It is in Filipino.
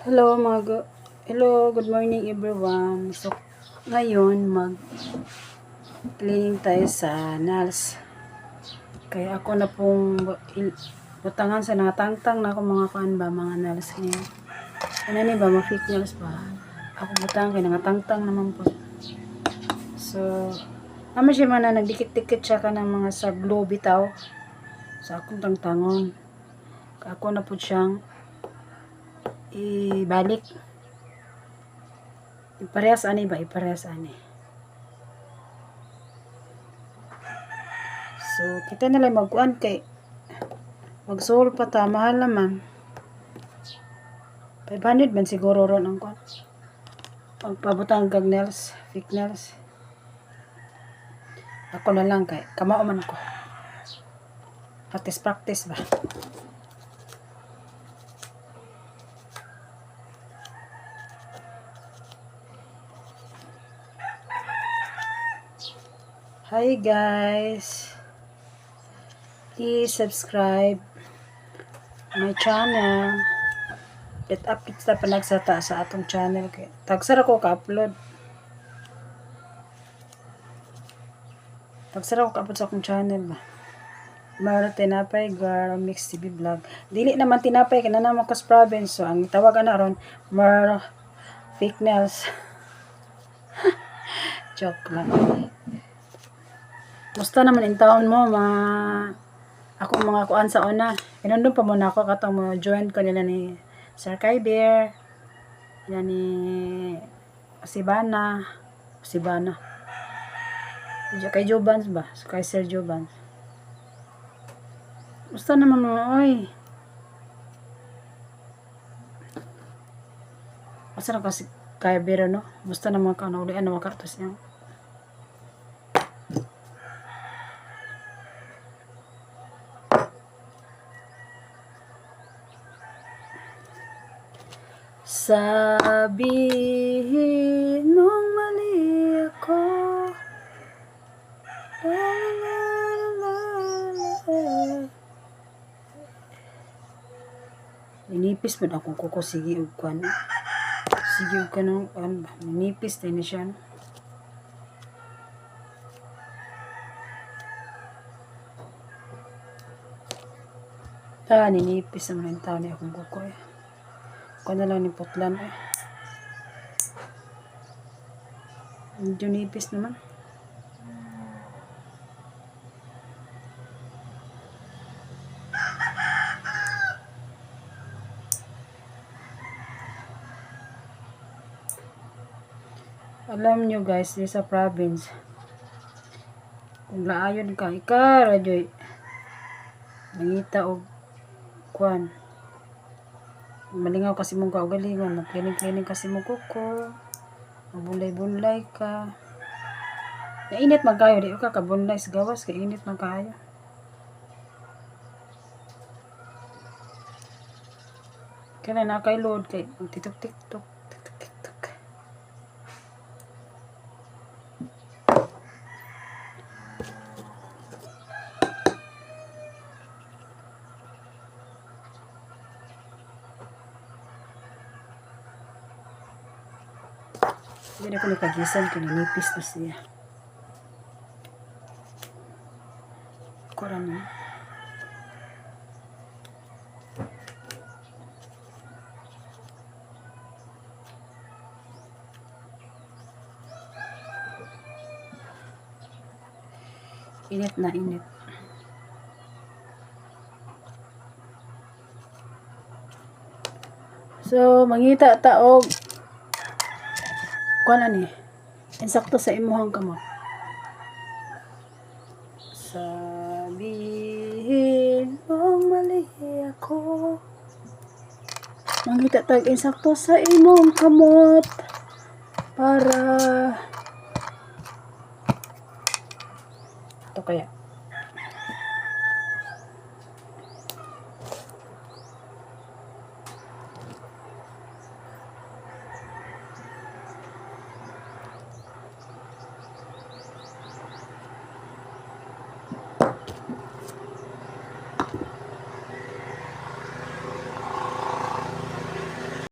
Hello, good morning everyone. So, ngayon cleaning tayo sa nails. Kaya ako na pong butangan sa natangtang na ako mga kuan ba, mga nails niya. Ano ni ba, mga fake nails ba? Ako butang kaya natangtang naman po. So, naman siya man na nagdikit-dikit siya ka ng mga sa glue bitaw. Sa akong tangtangon. Ako na po siyang ibalik. Iparehas ani. So, kita na lang magkuan kay mag-soul pa ta, mahal naman. 500 man siguro ron ang kuan. Pagpabutang kag nails, fake nails. Ako na lang kay kamao man ako. Practice ba. Hi guys, please subscribe my channel. Update sa panagsata sa atong channel kay tagsara ko ka-upload. Tagsara ko ka-upload sa akong channel ba. Mara tinapay girl mix TV vlog. Dili naman tinapay kay naman ko sa province, so ang tawagan na ron Mar fake nails. Joke lang. Musta naman in taon mo, ako mga kuan sa una. Inundon pa muna ako katong mo join ko nila ni Sir Kyber, nila ni Sibana. Kay Jobans ba? Kay Sir Jobans. Musta naman mo, oy? Asa na kasi Kyber, no? Musta naman ka na ulian na makartos niya? Sabihin mong mali ako. Minipis mo na akong kuko. Sige og kuan. Sige og kanong minipis tayo na siya. Ninipis naman yung tao niya akong kuko eh. Ako na lang ni putlan eh. Medyo nipis naman. Alam nyo guys, di sa province, kung laayon ka, radyoy, nangita og kuan. Malingaw kasi mong kaugalingon, magklining-klining kasi mong kuko, magbunlay-bunlay ka. Nainit man kayo, di ka kabunlay sa gawas, kainit man kayo. Kaya na kay load, kay titok-tiktok. Hindi na ko nakagisan kung ninipis na siya. Kuran na. Init na init. So, mangita taog kuan ani, insakto sa imuhang kamot. Sabihin mong mali ako. Mangita tag insakto sa imong kamot para ito kaya